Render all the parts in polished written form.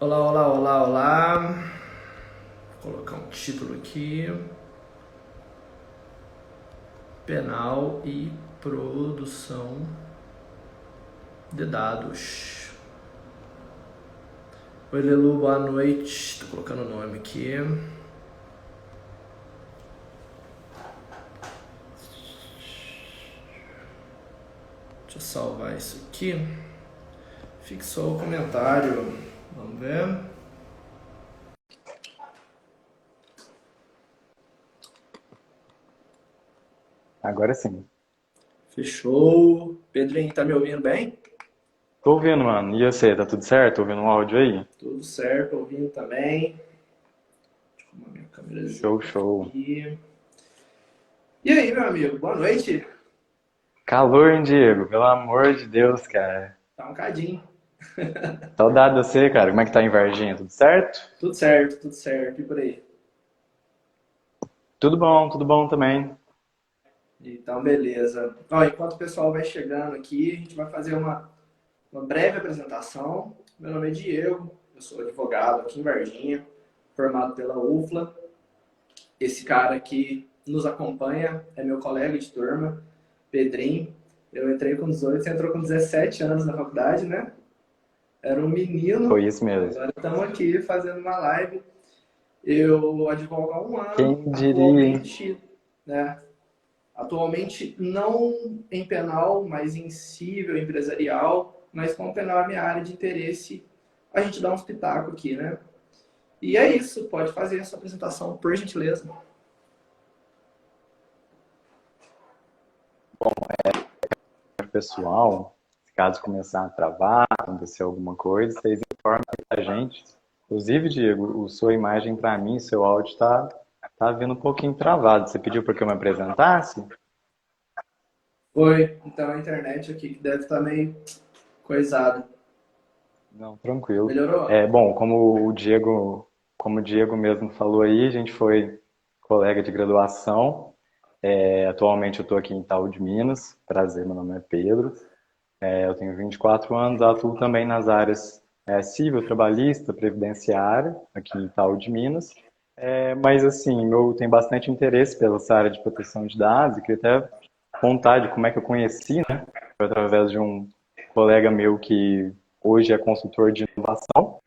Olá, olá, olá, olá. Vou colocar um título aqui. Penal e produção de dados. Oi, Lelu, boa noite. Tô colocando o nome aqui. Deixa eu salvar isso aqui. Fixou o comentário. Vamos ver. Agora sim. Fechou. Pedrinho, tá me ouvindo bem? Tô ouvindo, mano. E você, tá tudo certo? Tô ouvindo um áudio aí? Tudo certo, ouvindo também. Deixa eu arrumar minha câmera de Show, jogo show. aqui. E aí, meu amigo, boa noite. Calor, hein, Diego? Pelo amor de Deus, cara. Tá um cadinho. Saudade de você, cara. Como é que tá em Varginha? Tudo certo? Tudo certo, tudo certo. E por aí? Tudo bom também. Então, beleza. Ó, enquanto o pessoal vai chegando aqui, a gente vai fazer uma breve apresentação. Meu nome é Diego, eu sou advogado aqui em Varginha, formado pela UFLA. Esse cara aqui nos acompanha, é meu colega de turma, Pedrinho. Eu entrei com 18, você entrou com 17 anos na faculdade, né? Era um Foi menino, isso mesmo. agora estamos aqui fazendo uma live. Eu advogo há um ano, Quem diria, hein? atualmente, né? Atualmente, não em penal, mas em civil, empresarial, mas como penal é minha área de interesse, a gente dá um espetáculo aqui, né? E é isso, pode fazer essa apresentação, por gentileza. Pessoal, caso começar a travar, acontecer alguma coisa, vocês informam a gente. Inclusive, Diego, sua imagem pra mim, seu áudio tá vindo um pouquinho travado. Você pediu para que eu me apresentasse? Oi, então a internet aqui que deve estar meio coisada. Não, tranquilo. Melhorou? É, bom, como o Diego mesmo falou aí, a gente foi colega de graduação. Atualmente eu estou aqui em Itaú de Minas. Prazer, meu nome é Pedro. Eu tenho 24 anos, atuo também nas áreas civil, trabalhista, previdenciária, aqui em Itaú de Minas. Mas assim, eu tenho bastante interesse pela essa área de proteção de dados e queria até contar de como é que eu conheci, né? Foi através de um colega meu que hoje é consultor de inovação.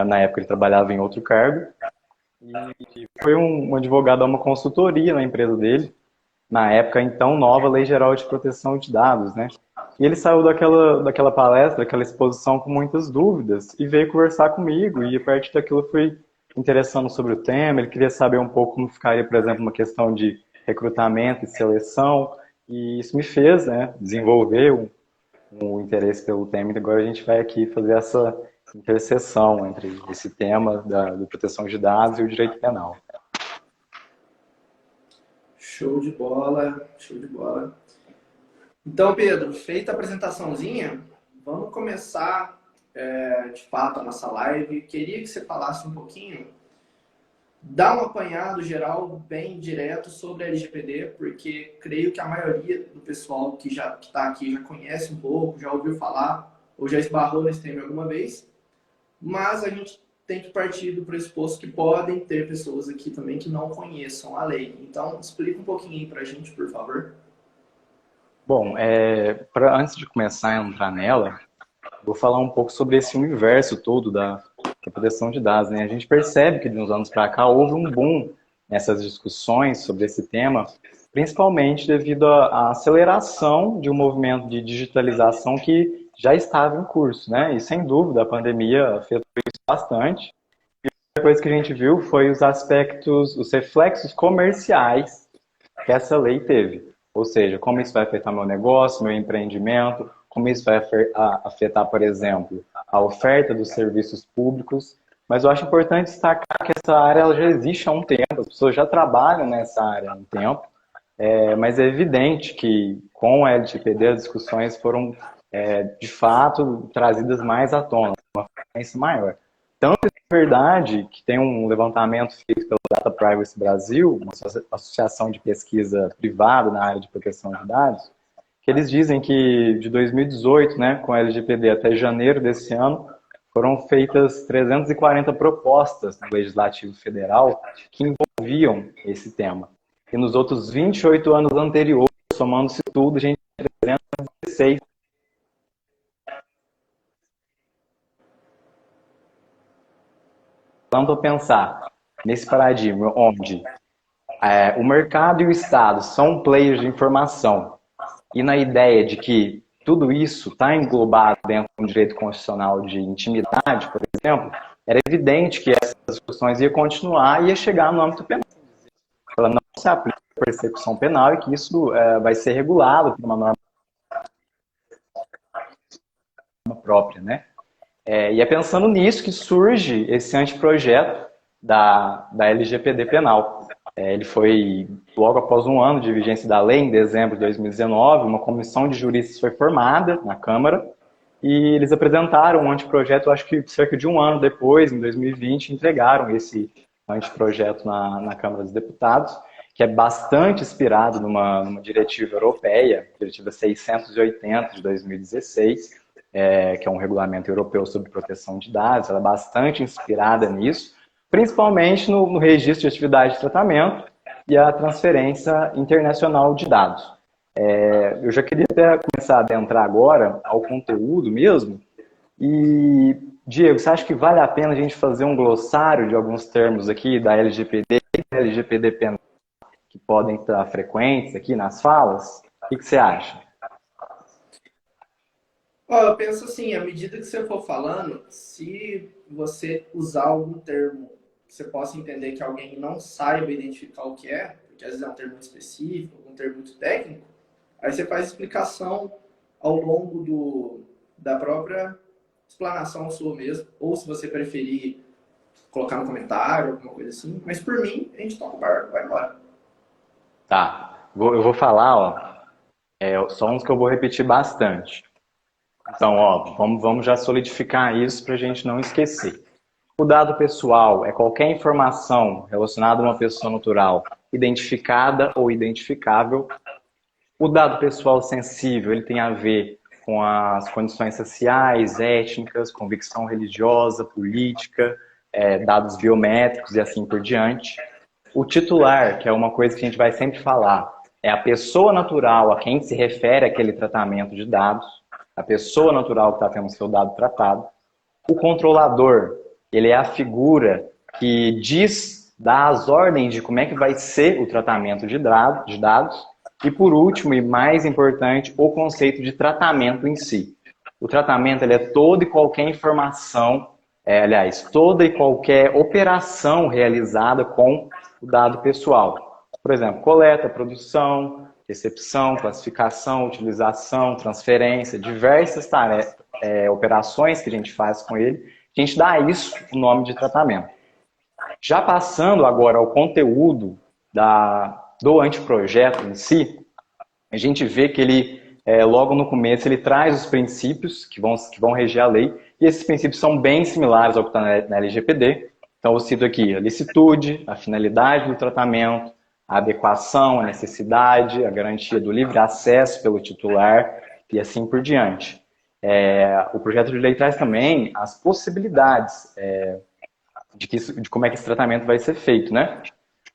Na época ele trabalhava em outro cargo. E foi um advogado a uma consultoria na empresa dele, na época então nova Lei Geral de Proteção de Dados, né? E ele saiu daquela palestra, daquela exposição com muitas dúvidas e veio conversar comigo e a partir daquilo eu fui interessando sobre o tema, ele queria saber um pouco como ficaria, por exemplo, uma questão de recrutamento e seleção e isso me fez, né, desenvolver um interesse pelo tema e agora a gente vai aqui fazer essa interseção entre esse tema da proteção de dados e o direito penal. Show de bola, show de bola. Então, Pedro, feita a apresentaçãozinha, vamos começar de fato a nossa live. Queria que você falasse um pouquinho, dá um apanhado geral bem direto sobre a LGPD, porque creio que a maioria do pessoal que já está aqui já conhece um pouco, já ouviu falar ou já esbarrou nesse tema alguma vez, mas a gente tem que partir do pressuposto que podem ter pessoas aqui também que não conheçam a lei. Então, explica um pouquinho aí para a gente, por favor. Bom, antes de começar a entrar nela, vou falar um pouco sobre esse universo todo da proteção de dados, né? A gente percebe que de uns anos para cá houve um boom nessas discussões sobre esse tema, principalmente devido à aceleração de um movimento de digitalização que já estava em curso, né? E sem dúvida a pandemia afetou isso bastante. A coisa que a gente viu foi os aspectos, os reflexos comerciais que essa lei teve. Ou seja, como isso vai afetar meu negócio, meu empreendimento, como isso vai afetar, por exemplo, a oferta dos serviços públicos. Mas eu acho importante destacar que essa área ela já existe há um tempo, as pessoas já trabalham nessa área há um tempo, mas é evidente que com a LGPD as discussões foram, de fato, trazidas mais à tona, uma frequência maior. Tanto é verdade que tem um levantamento feito pelo Data Privacy Brasil, uma associação de pesquisa privada na área de proteção de dados, que eles dizem que de 2018, né, com a LGPD até janeiro desse ano, foram feitas 340 propostas no Legislativo Federal que envolviam esse tema. E nos outros 28 anos anteriores, somando-se tudo, a gente tem 316. Vamos pensar nesse paradigma onde o mercado e o Estado são players de informação e na ideia de que tudo isso está englobado dentro de um direito constitucional de intimidade, por exemplo, era evidente que essas discussões iam continuar e ia chegar no âmbito penal. Ela não se aplica à persecução penal e que isso vai ser regulado por uma norma própria, né? E é pensando nisso que surge esse anteprojeto da LGPD penal. Ele foi, logo após um ano de vigência da lei, em dezembro de 2019, uma comissão de juristas foi formada na Câmara e eles apresentaram um anteprojeto, acho que cerca de um ano depois, em 2020, entregaram esse anteprojeto na Câmara dos Deputados, que é bastante inspirado numa diretiva europeia, diretiva 680 de 2016, que é um regulamento europeu sobre proteção de dados. Ela é bastante inspirada nisso, principalmente no registro de atividade de tratamento e a transferência internacional de dados. Eu já queria até começar a adentrar agora ao conteúdo mesmo. E, Diego, você acha que vale a pena a gente fazer um glossário de alguns termos aqui da LGPD e da LGPD penal que podem estar frequentes aqui nas falas? O que você acha? Eu penso assim, à medida que você for falando, se você usar algum termo que você possa entender que alguém não saiba identificar o que é, porque às vezes é um termo muito específico, um termo muito técnico, aí você faz explicação ao longo da própria explanação sua mesmo, ou se você preferir colocar no comentário, alguma coisa assim, mas por mim, a gente toca o barco, vai embora. Tá, eu vou falar, só uns que eu vou repetir bastante. Então, vamos já solidificar isso para a gente não esquecer. O dado pessoal é qualquer informação relacionada a uma pessoa natural identificada ou identificável. O dado pessoal sensível, ele tem a ver com as condições sociais, étnicas, convicção religiosa, política, dados biométricos e assim por diante. O titular, que é uma coisa que a gente vai sempre falar, é a pessoa natural a quem se refere aquele tratamento de dados, a pessoa natural que está tendo seu dado tratado. O controlador, ele é a figura que dá as ordens de como é que vai ser o tratamento de dados. E por último, e mais importante, o conceito de tratamento em si. O tratamento ele é toda e qualquer informação, toda e qualquer operação realizada com o dado pessoal. Por exemplo, coleta, produção, recepção, classificação, utilização, transferência, diversas tarefas, operações que a gente faz com ele, a gente dá isso o nome de tratamento. Já passando agora ao conteúdo do anteprojeto em si, a gente vê que ele, logo no começo, ele traz os princípios que vão reger a lei, e esses princípios são bem similares ao que está na LGPD. Então, eu cito aqui a licitude, a finalidade do tratamento, a adequação, a necessidade, a garantia do livre acesso pelo titular e assim por diante. O projeto de lei traz também as possibilidades de como é que esse tratamento vai ser feito, né?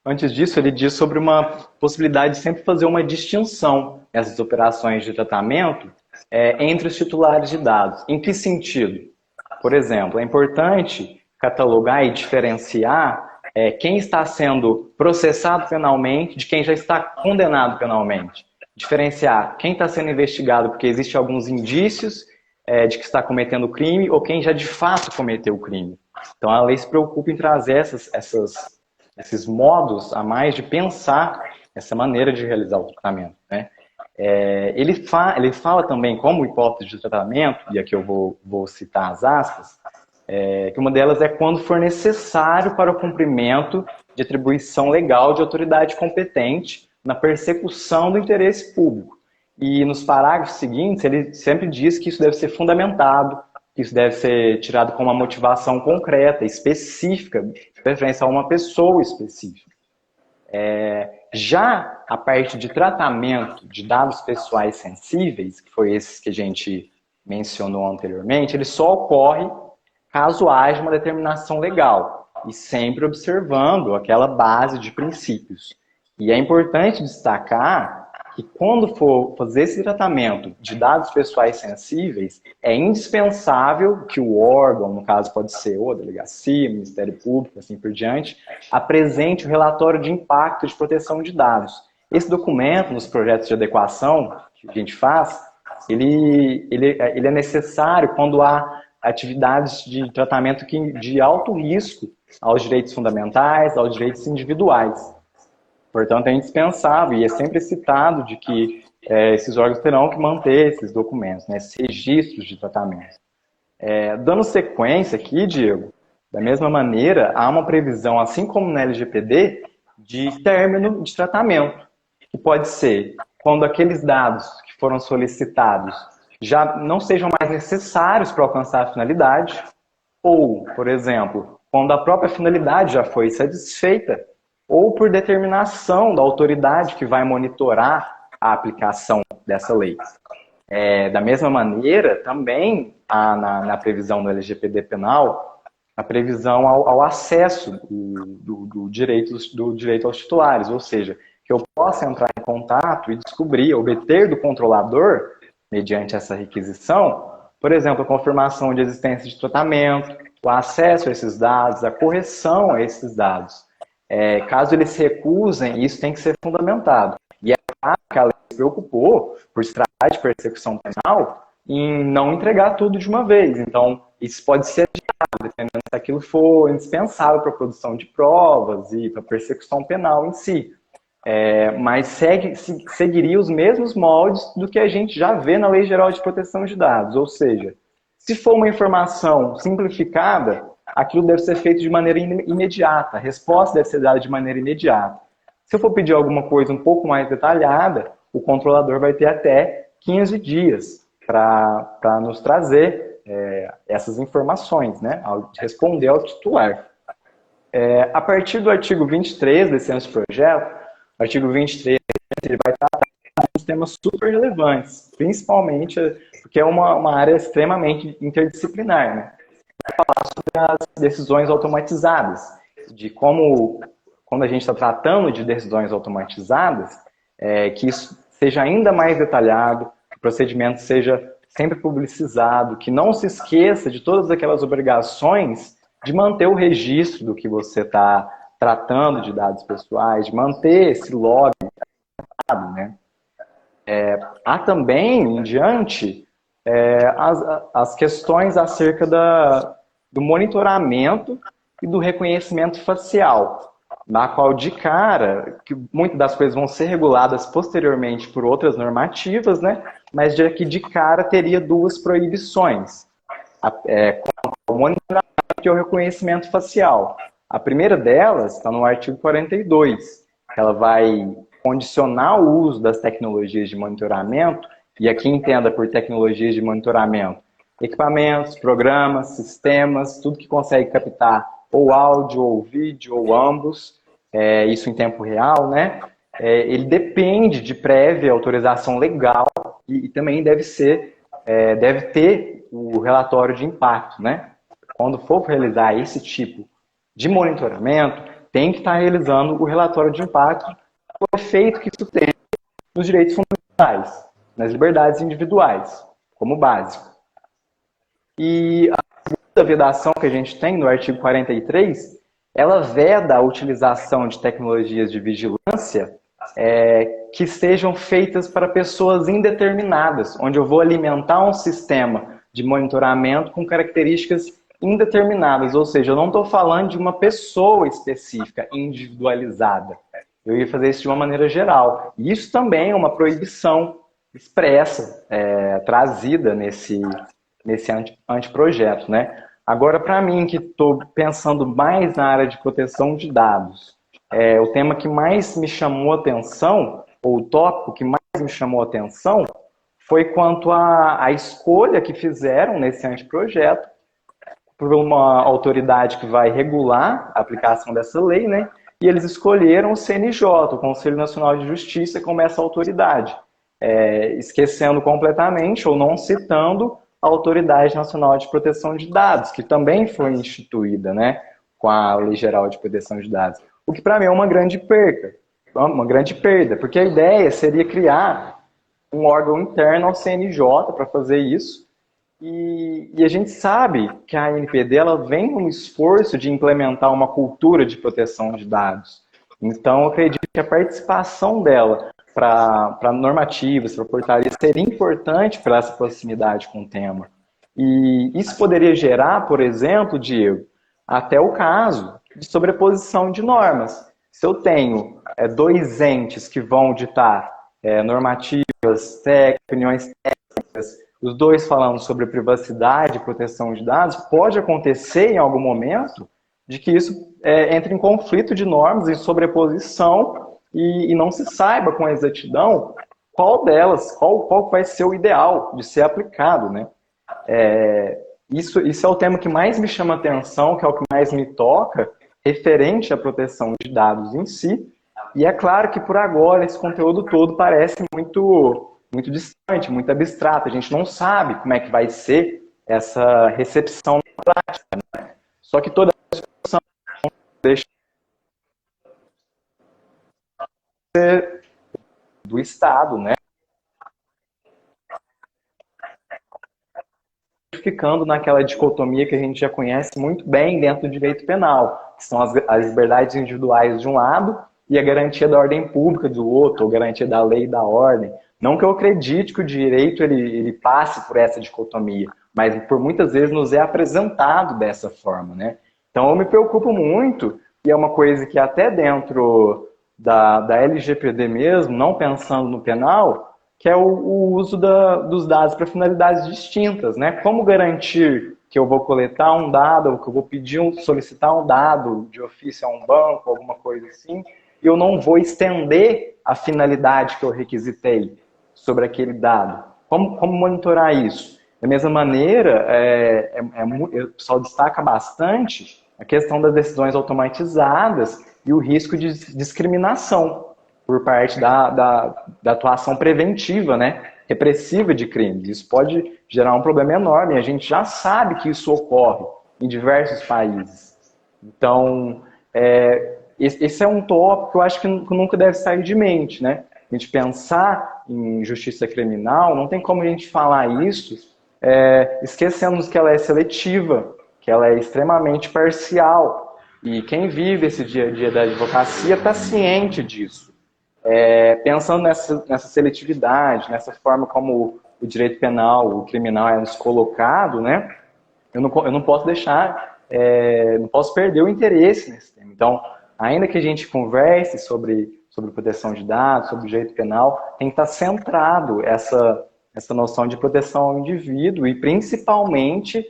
Antes disso, ele diz sobre uma possibilidade de sempre fazer uma distinção nessas operações de tratamento entre os titulares de dados. Em que sentido? Por exemplo, é importante catalogar e diferenciar quem está sendo processado penalmente de quem já está condenado penalmente. Diferenciar quem está sendo investigado porque existem alguns indícios de que está cometendo crime ou quem já de fato cometeu o crime. Então a lei se preocupa em trazer esses modos a mais de pensar essa maneira de realizar o tratamento, né? Ele fala também como hipótese de tratamento, e aqui eu vou citar as aspas, que uma delas é quando for necessário para o cumprimento de atribuição legal de autoridade competente na persecução do interesse público. E nos parágrafos seguintes, ele sempre diz que isso deve ser fundamentado, que isso deve ser tirado com uma motivação concreta, específica, de preferência a uma pessoa específica. Já a parte de tratamento de dados pessoais sensíveis, que foi esse que a gente mencionou anteriormente, ele só ocorre caso haja uma determinação legal, e sempre observando aquela base de princípios. E é importante destacar que quando for fazer esse tratamento de dados pessoais sensíveis, é indispensável que o órgão, no caso pode ser ou a delegacia, o Ministério Público, assim por diante, apresente o relatório de impacto de proteção de dados. Esse documento, nos projetos de adequação que a gente faz, ele é necessário quando há atividades de tratamento de alto risco aos direitos fundamentais, aos direitos individuais. Portanto, é indispensável e é sempre citado de que esses órgãos terão que manter esses documentos, né, esses registros de tratamento. Dando sequência aqui, Diego, da mesma maneira, há uma previsão, assim como na LGPD, de término de tratamento, que pode ser quando aqueles dados que foram solicitados já não sejam mais necessários para alcançar a finalidade, ou, por exemplo, quando a própria finalidade já foi satisfeita, ou por determinação da autoridade que vai monitorar a aplicação dessa lei. Da mesma maneira, também há na previsão do LGPD penal a previsão ao acesso do direito aos titulares, ou seja, que eu possa entrar em contato e descobrir, obter do controlador, mediante essa requisição, por exemplo, a confirmação de existência de tratamento, o acesso a esses dados, a correção a esses dados. Caso eles se recusem, isso tem que ser fundamentado. E é claro que a lei se preocupou, por se tratar de persecução penal, em não entregar tudo de uma vez. Então, isso pode ser adiado, dependendo se aquilo for indispensável para a produção de provas e para a persecução penal em si. Mas seguiria os mesmos moldes do que a gente já vê na Lei Geral de Proteção de Dados. Ou seja, se for uma informação simplificada, aquilo deve ser feito de maneira imediata, a resposta deve ser dada de maneira imediata. Se eu for pedir alguma coisa um pouco mais detalhada, o controlador vai ter até 15 dias para nos trazer essas informações, né, ao responder ao titular. A partir do artigo 23 desse anteprojeto, o artigo 23 ele vai tratar de temas super relevantes, principalmente porque é uma área extremamente interdisciplinar, né? Sobre as decisões automatizadas, de como, quando a gente está tratando de decisões automatizadas, que isso seja ainda mais detalhado, que o procedimento seja sempre publicizado, que não se esqueça de todas aquelas obrigações de manter o registro do que você está tratando de dados pessoais, de manter esse log, né? Há também, em diante, as questões acerca do monitoramento e do reconhecimento facial, na qual, de cara, que muitas das coisas vão ser reguladas posteriormente por outras normativas, né? Mas que de cara teria duas proibições, o monitoramento e o reconhecimento facial. A primeira delas está no artigo 42, que ela vai condicionar o uso das tecnologias de monitoramento, e aqui entenda por tecnologias de monitoramento, equipamentos, programas, sistemas, tudo que consegue captar ou áudio, ou vídeo, ou ambos, isso em tempo real, né? Ele depende de prévia autorização legal e também deve ter o relatório de impacto, né? Quando for realizar esse tipo de monitoramento, tem que estar realizando o relatório de impacto, o efeito que isso tem nos direitos fundamentais, nas liberdades individuais, como básico. E a segunda vedação que a gente tem no artigo 43, ela veda a utilização de tecnologias de vigilância que sejam feitas para pessoas indeterminadas, onde eu vou alimentar um sistema de monitoramento com características indeterminadas, ou seja, eu não estou falando de uma pessoa específica, individualizada. Eu ia fazer isso de uma maneira geral. E isso também é uma proibição expressa, trazida nesse anteprojeto, né? Agora, para mim, que estou pensando mais na área de proteção de dados, o tema que mais me chamou a atenção, ou o tópico que mais me chamou a atenção, foi quanto à escolha que fizeram nesse anteprojeto por uma autoridade que vai regular a aplicação dessa lei, né? E eles escolheram o CNJ, o Conselho Nacional de Justiça, como essa autoridade, esquecendo completamente ou não citando a Autoridade Nacional de Proteção de Dados, que também foi instituída, né, com a Lei Geral de Proteção de Dados. O que para mim é uma grande perda, porque a ideia seria criar um órgão interno ao CNJ para fazer isso. E a gente sabe que a ANPD ela vem num esforço de implementar uma cultura de proteção de dados. Então, eu acredito que a participação dela para normativas, para portarias, seria importante para essa proximidade com o tema. E isso poderia gerar, por exemplo, Diego, até o caso de sobreposição de normas. Se eu tenho dois entes que vão ditar normativas, opiniões técnicas, os dois falando sobre privacidade e proteção de dados, pode acontecer em algum momento de que isso entre em conflito de normas, em sobreposição, e não se saiba com exatidão qual delas, qual vai ser o ideal de ser aplicado, né? Isso é o tema que mais me chama a atenção, que é o que mais me toca, referente à proteção de dados em si. E é claro que, por agora, esse conteúdo todo parece muito distante, muito abstrato. A gente não sabe como é que vai ser essa recepção na prática, né? Só que toda a discussão deixa de ser do Estado, né? Ficando naquela dicotomia que a gente já conhece muito bem dentro do direito penal, que são as liberdades individuais de um lado e a garantia da ordem pública do outro, ou garantia da lei e da ordem. Não que eu acredite que o direito ele passe por essa dicotomia, mas por muitas vezes nos é apresentado dessa forma, né? Então eu me preocupo muito, e é uma coisa que até dentro da LGPD mesmo, não pensando no penal, que é o uso dos dados para finalidades distintas, né? Como garantir que eu vou coletar um dado, ou que eu vou solicitar um dado de ofício a um banco, alguma coisa assim, e eu não vou estender a finalidade que eu requisitei sobre aquele dado. Como monitorar isso? Da mesma maneira, o pessoal destaca bastante a questão das decisões automatizadas e o risco de discriminação por parte da atuação preventiva, né, repressiva de crimes. Isso pode gerar um problema enorme. A gente já sabe que isso ocorre em diversos países. Então, esse é um tópico que eu acho que nunca deve sair de mente, né? A gente pensar em justiça criminal, não tem como a gente falar isso esquecendo que ela é seletiva, que ela é extremamente parcial. E quem vive esse dia a dia da advocacia está ciente disso. Pensando nessa seletividade, nessa forma como o direito penal, o criminal é nos colocado, né? Eu não posso deixar, não posso perder o interesse nesse tema. Então, ainda que a gente converse sobre proteção de dados, sobre direito penal, tem que estar centrado essa noção de proteção ao indivíduo e, principalmente,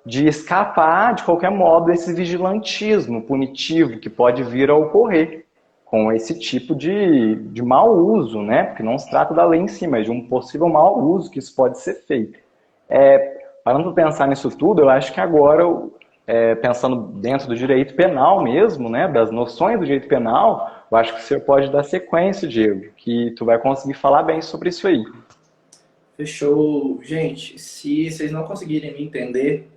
de escapar, de qualquer modo, desse vigilantismo punitivo que pode vir a ocorrer com esse tipo de mau uso, né? Porque não se trata da lei em si, mas de um possível mau uso que isso pode ser feito. Parando para pensar nisso tudo, eu acho que agora, pensando dentro do direito penal mesmo, né? Das noções do direito penal, eu acho que você pode dar sequência, Diego, que tu vai conseguir falar bem sobre isso aí. Fechou. Gente, se vocês não conseguirem me entender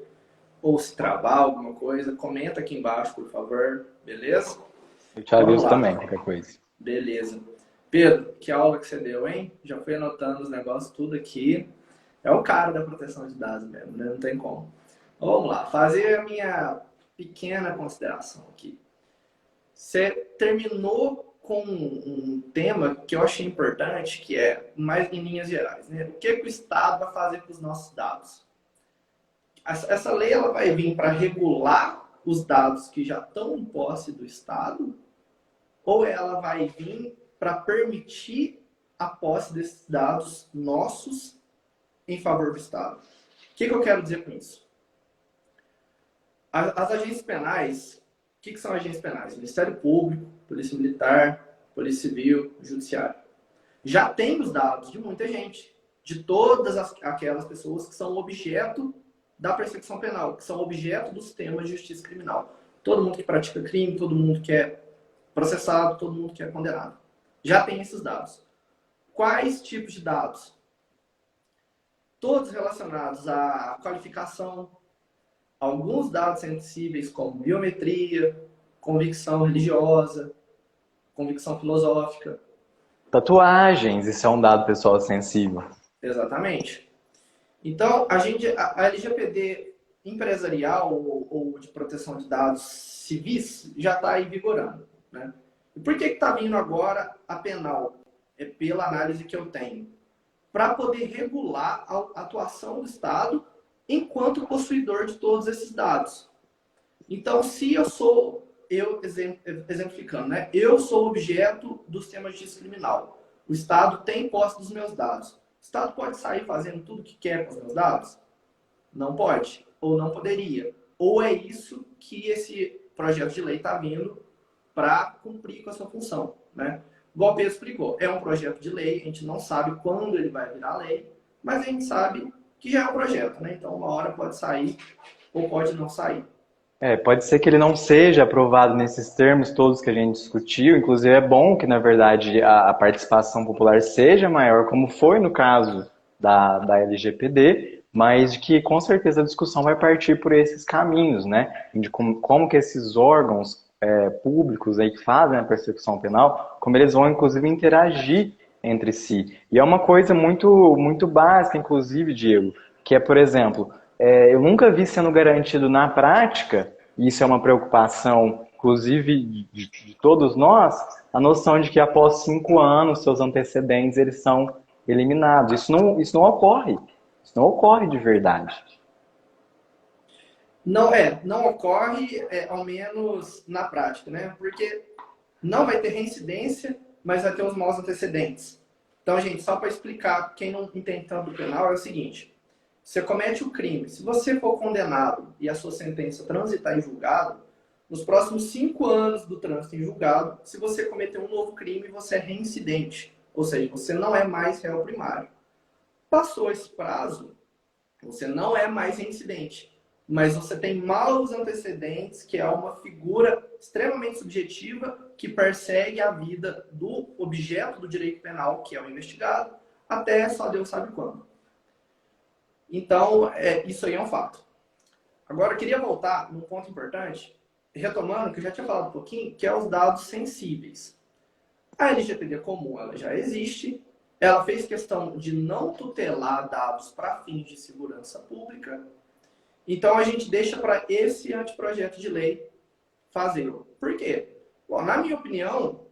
ou se travar alguma coisa, comenta aqui embaixo, por favor, beleza? Eu te aviso também, qualquer coisa. Beleza. Pedro, que aula que você deu, hein? Já fui anotando os negócios tudo aqui. É o cara da proteção de dados mesmo, né? Não tem como. Vamos lá, fazer a minha pequena consideração aqui. Você terminou com um tema que eu achei importante, que é mais em linhas gerais, né? O que o Estado vai fazer com os nossos dados? Essa lei ela vai vir para regular os dados que já estão em posse do Estado, ou ela vai vir para permitir a posse desses dados nossos em favor do Estado? O que eu quero dizer com isso? As agências penais, o que são agências penais? Ministério Público, Polícia Militar, Polícia Civil, Judiciário. Já tem os dados de muita gente, de todas aquelas pessoas que são objeto da persecução penal, que são objeto do sistema de justiça criminal. Todo mundo que pratica crime, todo mundo que é processado, todo mundo que é condenado. Já tem esses dados. Quais tipos de dados? todos relacionados à qualificação, alguns dados sensíveis como biometria, convicção religiosa, convicção filosófica. Tatuagens, isso é um dado pessoal sensível. Exatamente. Então, a LGPD empresarial ou de proteção de dados civis já está aí vigorando, né? E por que está vindo agora a penal? É pela análise que eu tenho. Para poder regular a atuação do Estado enquanto possuidor de todos esses dados. Então, se exemplificando, né? Eu sou objeto do sistema de justiça criminal. O Estado tem posse dos meus dados. O Estado pode sair fazendo tudo o que quer com os meus dados? Não pode, ou não poderia. Ou é isso que esse projeto de lei está vindo para cumprir com a sua função, né? Igual o Pedro explicou, é um projeto de lei, a gente não sabe quando ele vai virar lei, mas a gente sabe que já é um projeto, né? Então, uma hora pode sair ou pode não sair. Pode ser que ele não seja aprovado nesses termos todos que a gente discutiu. Inclusive, é bom que, na verdade, a participação popular seja maior, como foi no caso da LGPD, mas de que, com certeza, a discussão vai partir por esses caminhos, né? De como que esses órgãos públicos aí que fazem a persecução penal, como eles vão, inclusive, interagir entre si. E é uma coisa muito, muito básica, inclusive, Diego, que é, por exemplo, eu nunca vi sendo garantido na prática, e isso é uma preocupação, inclusive, de todos nós, a noção de que após 5 anos, seus antecedentes eles são eliminados. Isso não ocorre. Isso não ocorre de verdade. Não ocorre, ao menos na prática, né? Porque não vai ter reincidência, mas vai ter os maus antecedentes. Então, gente, só para explicar, quem não entende tanto do penal, é o seguinte: você comete o crime, se você for condenado e a sua sentença transitar em julgado, nos próximos 5 anos do trânsito em julgado, se você cometer um novo crime, você é reincidente. Ou seja, você não é mais réu primário. Passou esse prazo, você não é mais reincidente. Mas você tem maus antecedentes, que é uma figura extremamente subjetiva que persegue a vida do objeto do direito penal, que é o investigado, até só Deus sabe quando. Então, isso aí é um fato. Agora, eu queria voltar num ponto importante, retomando, que eu já tinha falado um pouquinho, que é os dados sensíveis. A LGPD comum, ela já existe, ela fez questão de não tutelar dados para fins de segurança pública, então a gente deixa para esse anteprojeto de lei fazê-lo. Por quê? Bom, na minha opinião,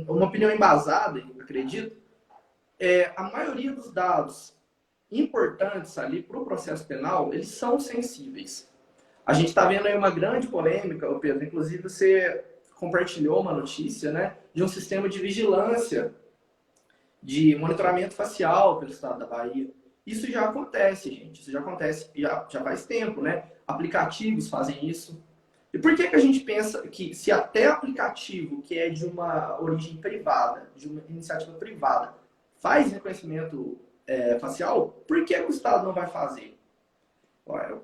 uma opinião embasada, acredito, a maioria dos dados importantes ali para o processo penal, eles são sensíveis. A gente está vendo aí uma grande polêmica, Pedro, inclusive você compartilhou uma notícia, né, de um sistema de vigilância, de monitoramento facial pelo estado da Bahia. Isso já acontece, gente. Isso já acontece já faz tempo, né? Aplicativos fazem isso. E por que a gente pensa que se até aplicativo que é de uma origem privada, de uma iniciativa privada, faz reconhecimento facial, por que o Estado não vai fazer?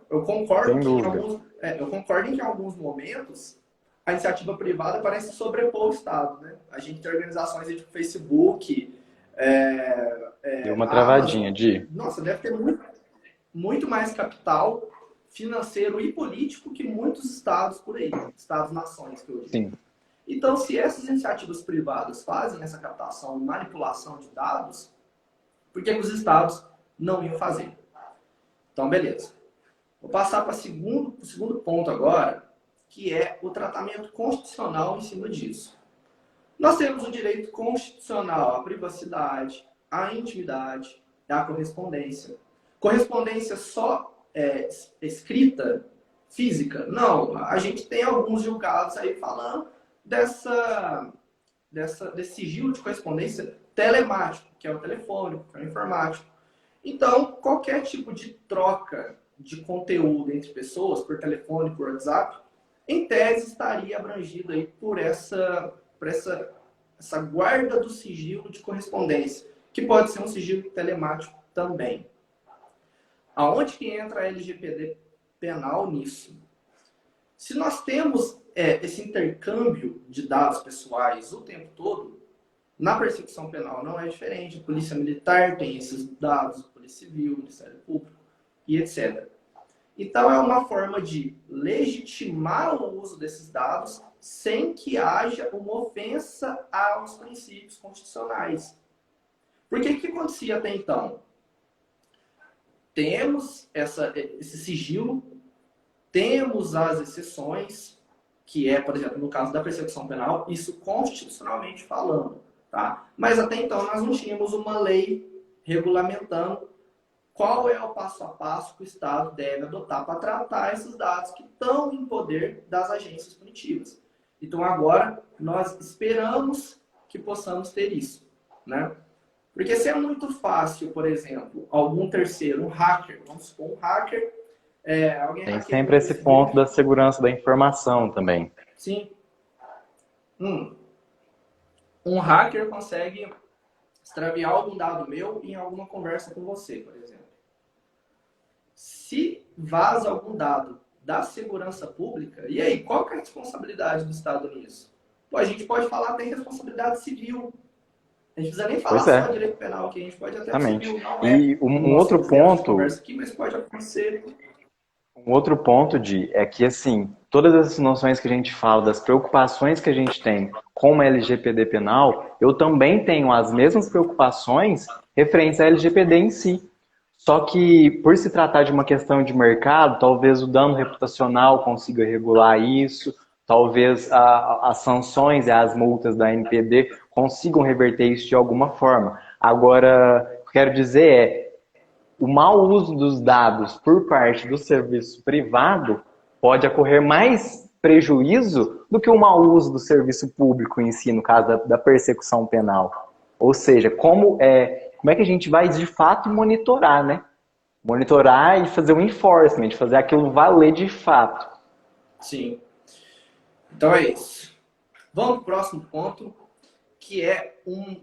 Eu concordo eu concordo em que em alguns momentos a iniciativa privada parece sobrepor o Estado, né? A gente tem organizações tipo Facebook, Deu uma travadinha, Di. Nossa, deve ter muito mais capital financeiro e político que muitos estados por aí, estados-nações que eu digo. Sim. Então, se essas iniciativas privadas fazem essa captação e manipulação de dados, por que os estados não iam fazer? Então, beleza. Vou passar para o segundo ponto agora, que é o tratamento constitucional em cima disso. Nós temos o direito constitucional à privacidade, à intimidade, à correspondência. Correspondência só escrita, física? Não. A gente tem alguns julgados aí falando desse sigilo de correspondência telemático, que é o telefônico, que é o informático. Então, qualquer tipo de troca de conteúdo entre pessoas, por telefone, por WhatsApp, em tese estaria abrangido aí por essa guarda do sigilo de correspondência, que pode ser um sigilo telemático também. Aonde que entra a LGPD penal nisso? Se nós temos esse intercâmbio de dados pessoais o tempo todo, Na persecução penal não é diferente. A Polícia Militar tem esses dados, a Polícia Civil, o Ministério Público e etc. Então, é uma forma de legitimar o uso desses dados sem que haja uma ofensa aos princípios constitucionais. Porque o que acontecia até então? Temos esse sigilo, temos as exceções, que é, por exemplo, no caso da persecução penal, isso constitucionalmente falando. Tá? Mas até então nós não tínhamos uma lei regulamentando qual é o passo a passo que o Estado deve adotar para tratar esses dados que estão em poder das agências punitivas. Então agora nós esperamos que possamos ter isso, né? Porque se é muito fácil, por exemplo, algum terceiro, um hacker, vamos supor, um hacker, alguém Tem hackeia sempre o esse Facebook. ponto da segurança da informação também. Sim. Um hacker consegue extraviar algum dado meu em alguma conversa com você, por exemplo. Se vaza algum dado da segurança pública, e aí, qual que é a responsabilidade do Estado nisso? Pô, a gente pode falar até em responsabilidade civil. A gente não precisa nem falar Pois é. só direito penal, que a gente pode até Exatamente. civil, não E um outro ponto, conversa aqui, mas pode acontecer. um outro ponto, Di, é que assim, todas essas noções que a gente fala, das preocupações que a gente tem com uma LGPD penal, eu também tenho as mesmas preocupações referentes à LGPD em si. Só que, por se tratar de uma questão de mercado, talvez o dano reputacional consiga regular isso, talvez as sanções e as multas da NPD consigam reverter isso de alguma forma. Agora, o que eu quero dizer é, o mau uso dos dados por parte do serviço privado pode ocorrer mais prejuízo do que o mau uso do serviço público em si, no caso da persecução penal. Ou seja, como é que a gente vai de fato monitorar, né? Monitorar e fazer um enforcement, fazer aquilo valer de fato. Sim. Então é isso. Vamos para o próximo ponto, que é um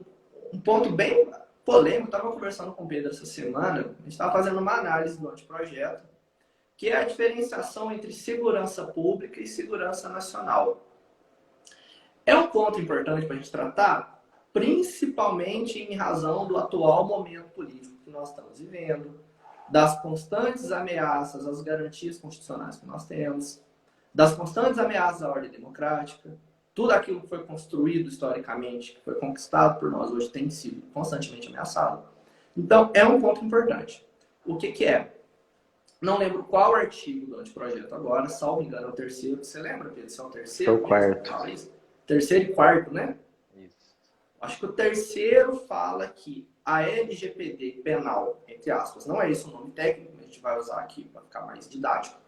ponto bem polêmico. Estava conversando com o Pedro essa semana, a gente estava fazendo uma análise do anteprojeto, que é a diferenciação entre segurança pública e segurança nacional. É um ponto importante para a gente tratar, principalmente em razão do atual momento político que nós estamos vivendo, das constantes ameaças às garantias constitucionais que nós temos, das constantes ameaças à ordem democrática. Tudo aquilo que foi construído historicamente, que foi conquistado por nós hoje, tem sido constantemente ameaçado. Então, é um ponto importante. O que é? Não lembro qual artigo do anteprojeto agora, salvo engano, é o terceiro. Você lembra, Pedro? Se é o terceiro? É o quarto. Terceiro e quarto, né? Isso. Acho que o terceiro fala que a LGPD penal, entre aspas, não é esse o nome técnico, mas a gente vai usar aqui para ficar mais didático.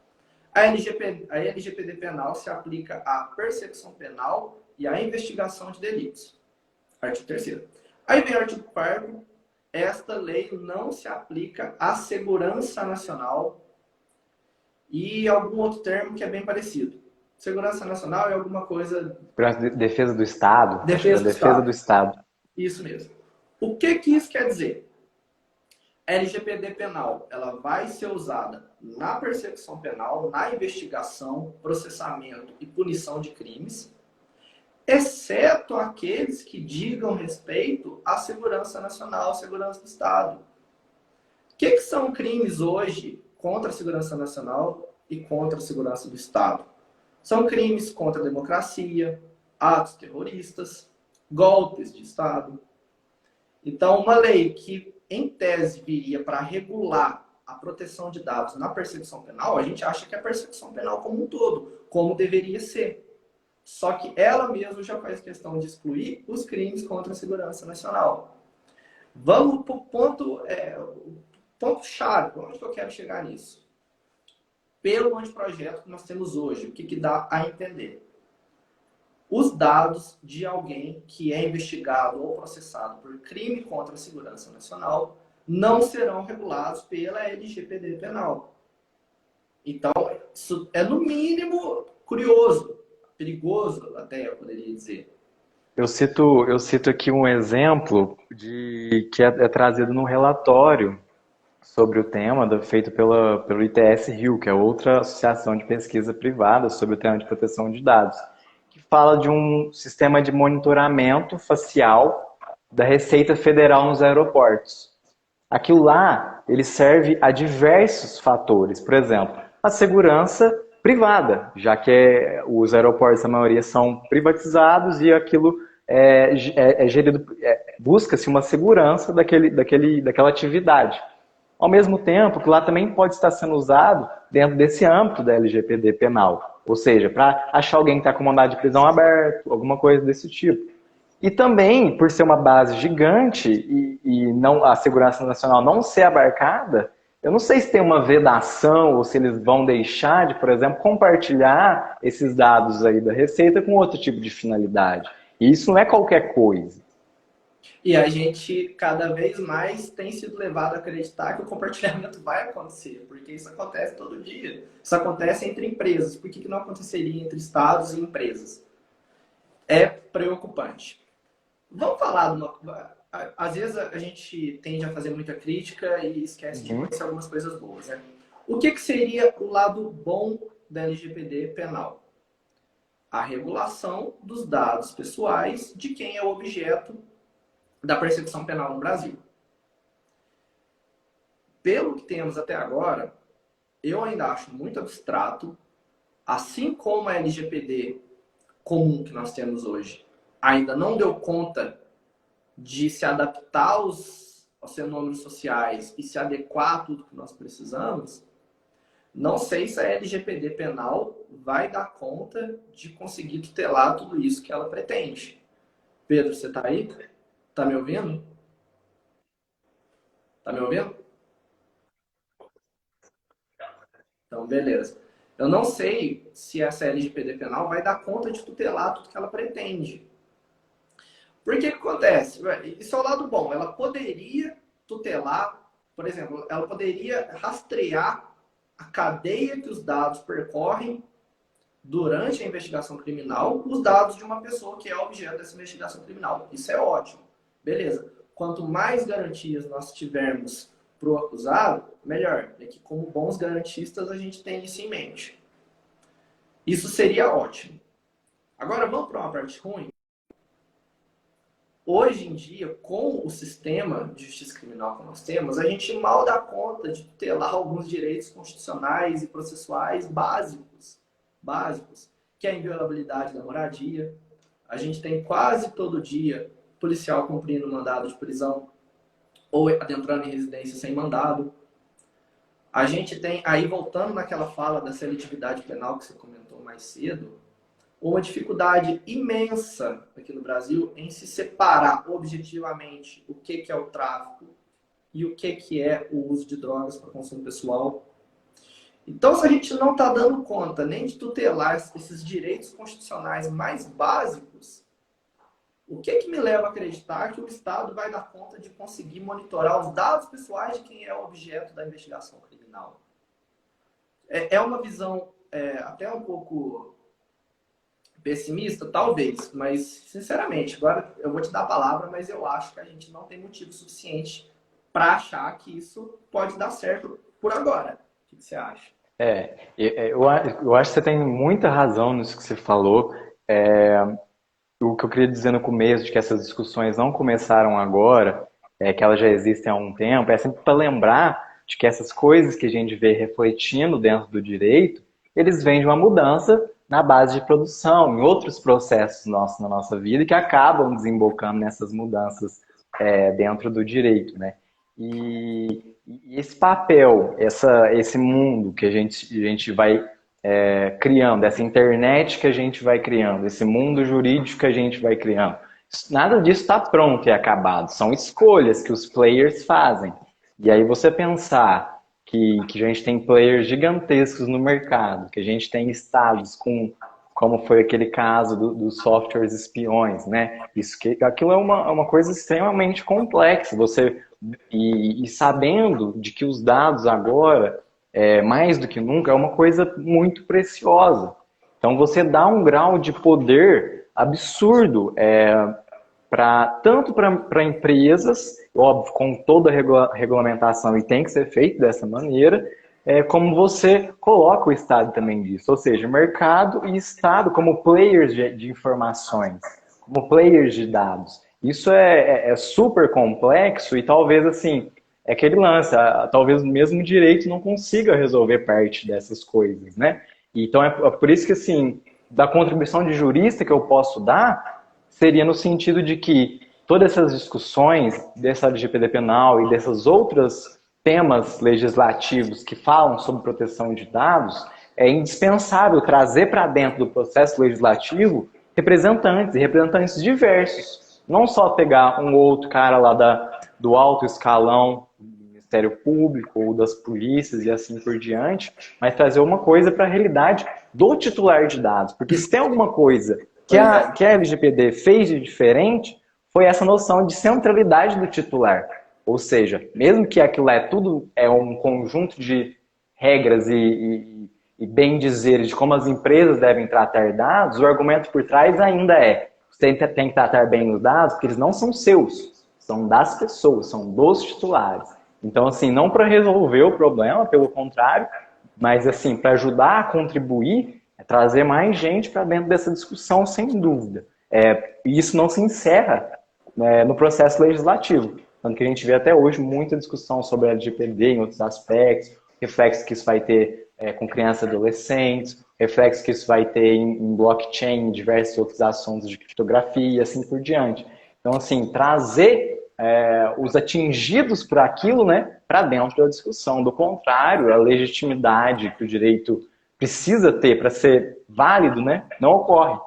A LGPD penal se aplica à persecução penal e à investigação de delitos. Artigo 3º. Aí vem o artigo 4º. Esta lei não se aplica à segurança nacional e algum outro termo que é bem parecido. Segurança nacional é alguma coisa... Defesa do Estado. Defesa do Estado. Isso mesmo. O que isso quer dizer? A LGPD penal, ela vai ser usada na persecução penal, na investigação, processamento e punição de crimes, exceto aqueles que digam respeito à segurança nacional, à segurança do Estado. O que são crimes hoje contra a segurança nacional e contra a segurança do Estado? São crimes contra a democracia, atos terroristas, golpes de Estado. Então, uma lei que, em tese, viria para regular a proteção de dados na persecução penal, a gente acha que é a persecução penal como um todo, como deveria ser. Só que ela mesma já faz questão de excluir os crimes contra a segurança nacional. Vamos para o ponto-chave, onde que eu quero chegar nisso? Pelo anteprojeto que nós temos hoje, o que dá a entender? Os dados de alguém que é investigado ou processado por crime contra a segurança nacional não serão regulados pela LGPD penal. Então, isso é no mínimo curioso, perigoso até, eu poderia dizer. Eu cito aqui um exemplo que é trazido num relatório sobre o tema feito pelo ITS Rio, que é outra associação de pesquisa privada sobre o tema de proteção de dados, que fala de um sistema de monitoramento facial da Receita Federal nos aeroportos. Aquilo lá, ele serve a diversos fatores. Por exemplo, a segurança privada, já que os aeroportos, a maioria, são privatizados e aquilo é gerido, busca-se uma segurança daquela atividade. Ao mesmo tempo que lá também pode estar sendo usado dentro desse âmbito da LGPD penal. Ou seja, para achar alguém que está com mandado de prisão aberto, alguma coisa desse tipo. E também, por ser uma base gigante e não, a segurança nacional não ser abarcada, eu não sei se tem uma vedação ou se eles vão deixar de, por exemplo, compartilhar esses dados aí da Receita com outro tipo de finalidade. E isso não é qualquer coisa. E a gente, cada vez mais, tem sido levado a acreditar que o compartilhamento vai acontecer, porque isso acontece todo dia. Isso acontece entre empresas. Por que não aconteceria entre estados e empresas? É preocupante. Vamos falar de uma... Às vezes a gente tende a fazer muita crítica e esquece de conhecer algumas coisas boas, né? O que seria o lado bom da LGPD penal? A regulação dos dados pessoais de quem é o objeto da persecução penal no Brasil. Pelo que temos até agora, eu ainda acho muito abstrato, assim como a LGPD comum que nós temos hoje ainda não deu conta de se adaptar aos fenômenos sociais e se adequar a tudo que nós precisamos, não sei se a LGPD penal vai dar conta de conseguir tutelar tudo isso que ela pretende. Pedro, você está aí? Tá me ouvindo? Tá me ouvindo? Então, beleza. Eu não sei se essa LGPD penal vai dar conta de tutelar tudo que ela pretende. Por que acontece? Isso é o lado bom. Ela poderia tutelar, por exemplo, ela poderia rastrear a cadeia que os dados percorrem durante a investigação criminal, os dados de uma pessoa que é objeto dessa investigação criminal. Isso é ótimo. Beleza. Quanto mais garantias nós tivermos para o acusado, melhor. É que, como bons garantistas, a gente tem isso em mente. Isso seria ótimo. Agora, vamos para uma parte ruim? Hoje em dia, com o sistema de justiça criminal que nós temos, a gente mal dá conta de tutelar alguns direitos constitucionais e processuais básicos, que é a inviolabilidade da moradia. A gente tem quase todo dia policial cumprindo mandado de prisão ou adentrando em residência sem mandado. A gente tem, aí voltando naquela fala da seletividade penal que você comentou mais cedo, uma dificuldade imensa aqui no Brasil em se separar objetivamente o que é o tráfico e o que é o uso de drogas para consumo pessoal. Então, se a gente não está dando conta nem de tutelar esses direitos constitucionais mais básicos, o que me leva a acreditar que o Estado vai dar conta de conseguir monitorar os dados pessoais de quem é o objeto da investigação criminal? É uma visão até um pouco pessimista, talvez, mas, sinceramente, agora eu vou te dar a palavra, mas eu acho que a gente não tem motivo suficiente para achar que isso pode dar certo por agora. O que você acha? Eu acho que você tem muita razão nisso que você falou. O que eu queria dizer no começo, de que essas discussões não começaram agora, que elas já existem há um tempo, é sempre para lembrar de que essas coisas que a gente vê refletindo dentro do direito, eles vêm de uma mudança na base de produção, em outros processos nossos na nossa vida, que acabam desembocando nessas mudanças dentro do direito, né? E esse papel, esse mundo que a gente vai criando, essa internet que a gente vai criando, esse mundo jurídico que a gente vai criando, nada disso está pronto e acabado. São escolhas que os players fazem. E aí você pensar que a gente tem players gigantescos no mercado, que a gente tem estados como foi aquele caso dos softwares espiões, né? Aquilo é uma coisa extremamente complexa. E sabendo de que os dados agora, mais do que nunca, é uma coisa muito preciosa. Então você dá um grau de poder absurdo tanto para empresas, óbvio, com toda a regulamentação, e tem que ser feito dessa maneira, como você coloca o Estado também disso. Ou seja, mercado e Estado como players de informações, como players de dados. Isso é super complexo e talvez, assim, é aquele lance, talvez o mesmo direito não consiga resolver parte dessas coisas, né? Então é por isso que, assim, da contribuição de jurista que eu posso dar, seria no sentido de que todas essas discussões dessa LGPD penal e desses outros temas legislativos que falam sobre proteção de dados, é indispensável trazer para dentro do processo legislativo representantes, e representantes diversos. Não só pegar um outro cara lá do alto escalão do Ministério Público ou das polícias e assim por diante, mas trazer uma coisa para a realidade do titular de dados. Porque se tem alguma coisa que Pois a, é. que a LGPD fez de diferente, foi essa noção de centralidade do titular. Ou seja, mesmo que aquilo tudo é um conjunto de regras e bem dizeres de como as empresas devem tratar dados, o argumento por trás ainda é: você tem que tratar bem os dados porque eles não são seus, são das pessoas, são dos titulares. Então, assim, não para resolver o problema, pelo contrário, mas assim, para ajudar a contribuir, trazer mais gente para dentro dessa discussão, sem dúvida. E isso não se encerra, né, no processo legislativo. Tanto que a gente vê até hoje muita discussão sobre a LGPD em outros aspectos, reflexos que isso vai ter com crianças e adolescentes, reflexos que isso vai ter em blockchain, em diversos outros assuntos de criptografia e assim por diante. Então, assim, trazer os atingidos por aquilo, né, para dentro da discussão. Do contrário, a legitimidade que o direito precisa ter para ser válido, né, não ocorre.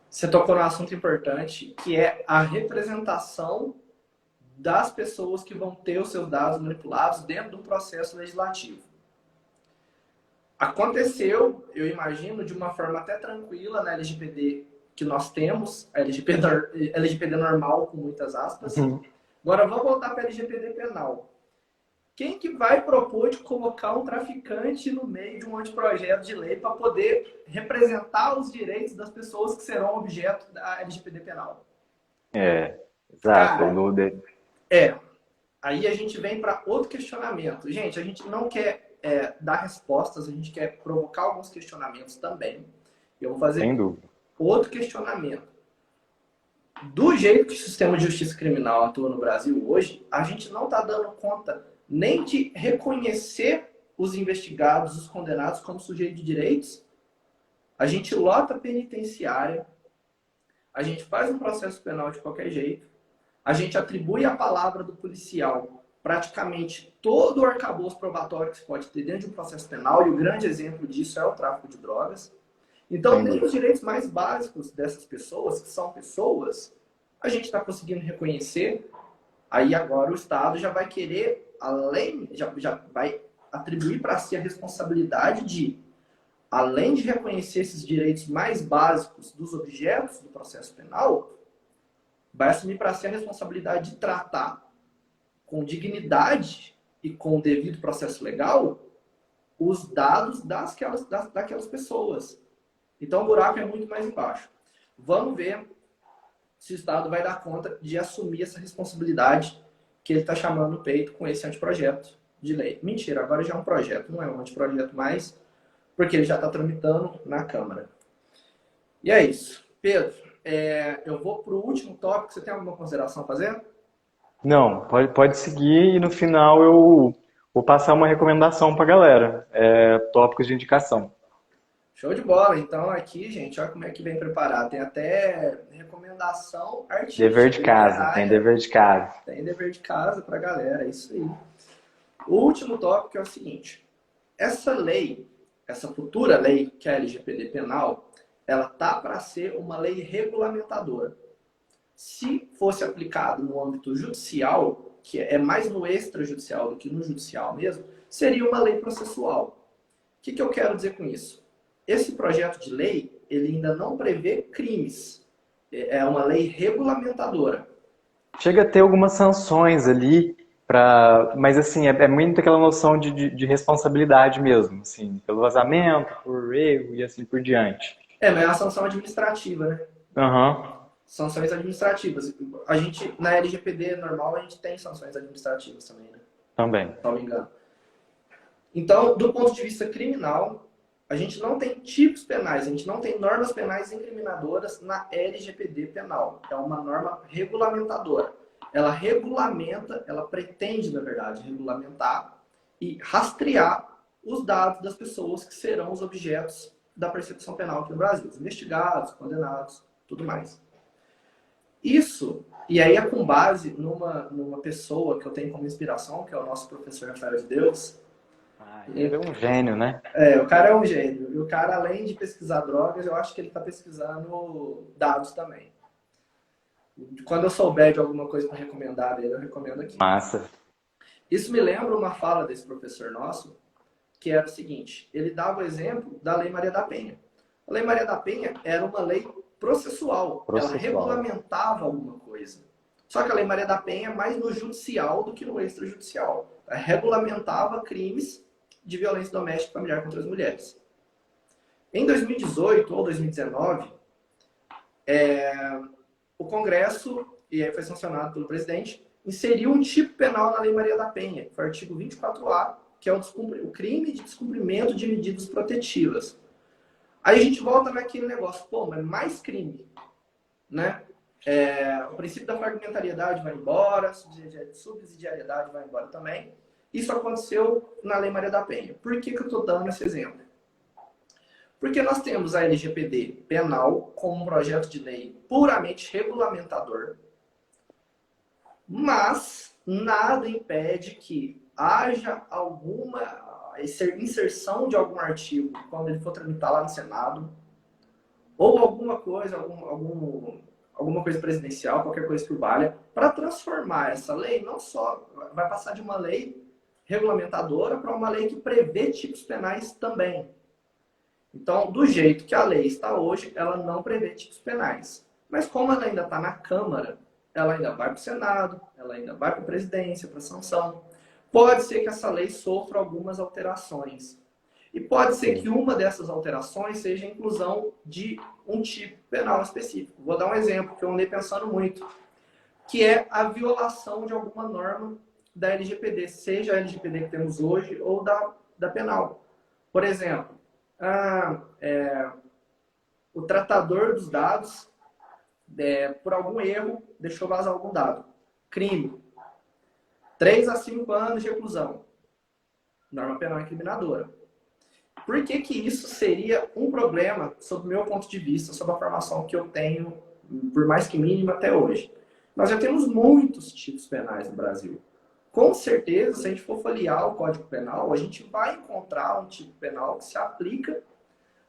Você tocou num assunto importante, que é a representação das pessoas que vão ter os seus dados manipulados dentro do processo legislativo. Aconteceu, eu imagino, de uma forma até tranquila na LGPD que nós temos, a LGPD normal, com muitas aspas. Agora vamos voltar para a LGPD penal. Quem que vai propor de colocar um traficante no meio de um anteprojeto de lei para poder representar os direitos das pessoas que serão objeto da LGPD penal? Exato. Cara, aí a gente vem para outro questionamento. Gente, a gente não quer dar respostas, a gente quer provocar alguns questionamentos também. Eu vou fazer Sem dúvida. outro questionamento. Do jeito que o sistema de justiça criminal atua no Brasil hoje, a gente não está dando conta nem de reconhecer os investigados, os condenados como sujeitos de direitos. A gente lota a penitenciária, a gente faz um processo penal de qualquer jeito, a gente atribui à palavra do policial praticamente todo o arcabouço probatório que se pode ter dentro de um processo penal, e o grande exemplo disso é o tráfico de drogas. Então, nem os direitos mais básicos dessas pessoas, que são pessoas, a gente está conseguindo reconhecer. Aí agora o Estado já vai querer, já vai atribuir para si a responsabilidade de, além de reconhecer esses direitos mais básicos dos objetos do processo penal, vai assumir para si a responsabilidade de tratar com dignidade e com o devido processo legal os dados daquelas pessoas. Então o buraco é muito mais embaixo. Vamos ver se o Estado vai dar conta de assumir essa responsabilidade que ele está chamando no peito com esse anteprojeto de lei. Mentira, agora já é um projeto, não é um anteprojeto mais, porque ele já está tramitando na Câmara. E é isso. Pedro, eu vou para o último tópico. Você tem alguma consideração a fazer? Não, pode seguir e no final eu vou passar uma recomendação para a galera. Tópicos de indicação. Show de bola. Então aqui, gente, olha como é que vem preparado. Tem até recomendação artística. Dever de casa, tem dever de casa. Tem dever de casa para a galera, é isso aí. O último tópico é o seguinte. Essa lei, essa futura lei, que é a LGPD penal, ela tá para ser uma lei regulamentadora. Se fosse aplicado no âmbito judicial, que é mais no extrajudicial do que no judicial mesmo, seria uma lei processual. O que eu quero dizer com isso? Esse projeto de lei, ele ainda não prevê crimes. É uma lei regulamentadora. Chega a ter algumas sanções ali, mas assim, é muito aquela noção de responsabilidade mesmo, assim, pelo vazamento, por erro e assim por diante. Mas é uma sanção administrativa, né? Sanções administrativas. A gente, na LGPD normal, a gente tem sanções administrativas também, né? Também. Se não me engano. Então, do ponto de vista criminal, a gente não tem tipos penais, a gente não tem normas penais incriminadoras na LGPD penal. É uma norma regulamentadora. Ela regulamenta, ela pretende, na verdade, regulamentar e rastrear os dados das pessoas que serão os objetos da persecução penal aqui no Brasil. Os investigados, condenados, tudo mais. Isso, e aí é com base numa pessoa que eu tenho como inspiração, que é o nosso professor Rafael de Deus. Ele é um gênio, né? O cara é um gênio. E o cara, além de pesquisar drogas, eu acho que ele está pesquisando dados também. Quando eu souber de alguma coisa para recomendar dele, eu recomendo aqui. Massa. Isso me lembra uma fala desse professor nosso, que era o seguinte: ele dava o exemplo da Lei Maria da Penha. A Lei Maria da Penha era uma lei processual. Ela regulamentava alguma coisa. Só que a Lei Maria da Penha é mais no judicial do que no extrajudicial. Ela regulamentava crimes de violência doméstica e familiar contra as mulheres. Em 2018 ou 2019, o Congresso, e aí foi sancionado pelo presidente, inseriu um tipo penal na Lei Maria da Penha, que foi o artigo 24A, que é o crime de descumprimento de medidas protetivas. Aí a gente volta naquele negócio, pô, mas mais crime, né? O princípio da fragmentariedade vai embora, a subsidiariedade vai embora também. Isso aconteceu na Lei Maria da Penha. Por que eu estou dando esse exemplo? Porque nós temos a LGPD penal como um projeto de lei puramente regulamentador, mas nada impede que haja alguma inserção de algum artigo quando ele for tramitar lá no Senado, ou alguma coisa, alguma coisa presidencial, qualquer coisa que valha, para transformar essa lei, não só vai passar de uma lei regulamentadora para uma lei que prevê tipos penais também. Então, do jeito que a lei está hoje, ela não prevê tipos penais. Mas como ela ainda está na Câmara, ela ainda vai para o Senado, ela ainda vai para a presidência, para a sanção. Pode ser que essa lei sofra algumas alterações. E pode ser que uma dessas alterações seja a inclusão de um tipo penal específico. Vou dar um exemplo que eu andei pensando muito, que é a violação de alguma norma da LGPD, seja a LGPD que temos hoje ou da penal. Por exemplo, o tratador dos dados, por algum erro, deixou vazar algum dado. Crime. 3 a 5 anos de reclusão. Norma penal incriminadora. Por que que isso seria um problema, sob o meu ponto de vista, sob a formação que eu tenho, por mais que mínima, até hoje? Nós já temos muitos tipos penais no Brasil. Com certeza, se a gente for folhear o Código Penal, a gente vai encontrar um tipo penal que se aplica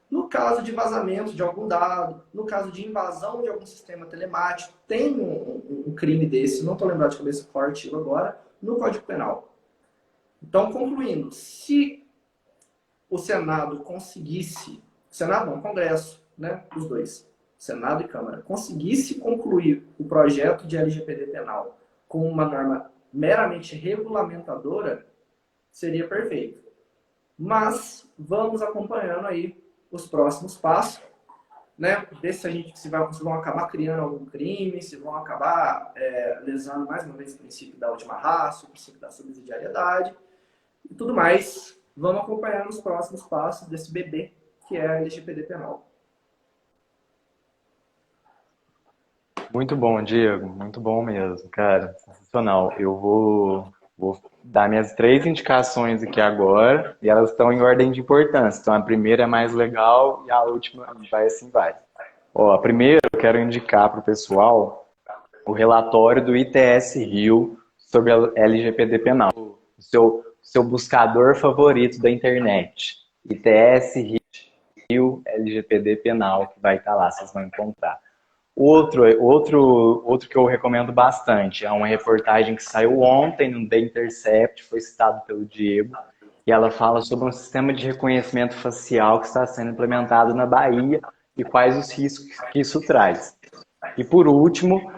no caso de vazamento de algum dado, no caso de invasão de algum sistema telemático. Tem um crime desse, não estou lembrado de cabeça qual artigo agora, no Código Penal. Então, concluindo, se o Senado conseguisse, Senado não, Congresso, né, os dois, Senado e Câmara, conseguisse concluir o projeto de LGPD penal com uma norma meramente regulamentadora, seria perfeito. Mas vamos acompanhando aí os próximos passos, né? Ver se vão acabar criando algum crime, se vão acabar lesando mais uma vez o princípio da última ratio, o princípio da subsidiariedade e tudo mais. Vamos acompanhar os próximos passos desse bebê que é a LGPD penal. Muito bom, Diego. Muito bom mesmo, cara. Sensacional. Eu vou dar minhas 3 indicações aqui agora e elas estão em ordem de importância. Então, a primeira é mais legal e a última vai assim vai. Ó, a primeira eu quero indicar para o pessoal o relatório do ITS Rio sobre a LGPD penal. O seu buscador favorito da internet. ITS Rio LGPD penal, que vai estar lá, vocês vão encontrar. Outro que eu recomendo bastante é uma reportagem que saiu ontem no The Intercept, foi citado pelo Diego, e ela fala sobre um sistema de reconhecimento facial que está sendo implementado na Bahia e quais os riscos que isso traz. E por último,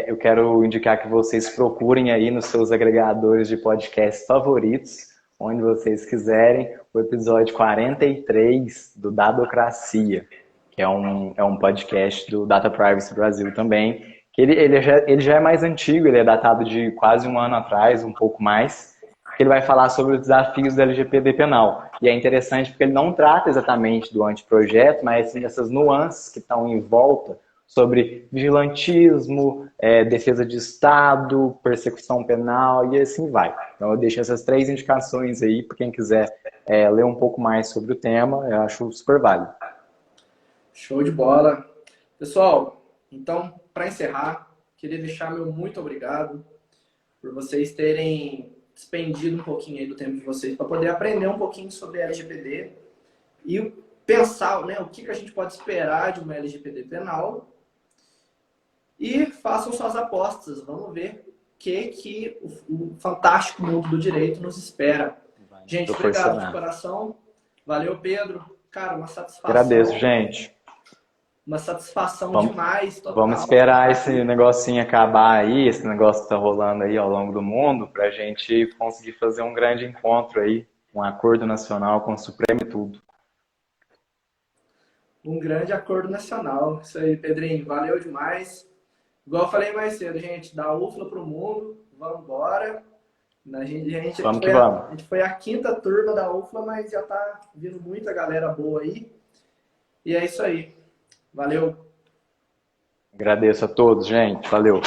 eu quero indicar que vocês procurem aí nos seus agregadores de podcast favoritos, onde vocês quiserem, o episódio 43 do Dadocracia, que é um podcast do Data Privacy Brasil também, que ele já é mais antigo, ele é datado de quase um ano atrás, um pouco mais, que ele vai falar sobre os desafios do LGPD penal. E é interessante porque ele não trata exatamente do anteprojeto, mas sim dessas nuances que estão em volta sobre vigilantismo, defesa de Estado, persecução penal e assim vai. Então eu deixo essas 3 indicações aí para quem quiser ler um pouco mais sobre o tema, eu acho super válido. Show de bola. Pessoal, então, para encerrar, queria deixar meu muito obrigado por vocês terem despendido um pouquinho aí do tempo de vocês para poder aprender um pouquinho sobre LGPD e pensar, né, o que a gente pode esperar de uma LGPD penal. E façam suas apostas. Vamos ver o que o fantástico mundo do direito nos espera. Gente, obrigado de coração. Valeu, Pedro. Cara, uma satisfação. Agradeço, gente. Uma satisfação demais. Total. Vamos esperar esse negocinho acabar aí, esse negócio que tá rolando aí ao longo do mundo, para a gente conseguir fazer um grande encontro aí, um acordo nacional com o Supremo e tudo. Um grande acordo nacional. Isso aí, Pedrinho. Valeu demais. Igual eu falei mais cedo, gente, dá UFLA pro mundo, vamos embora. A gente foi a 5ª turma da UFLA, mas já tá vindo muita galera boa aí. E é isso aí. Valeu. Agradeço a todos, gente. Valeu.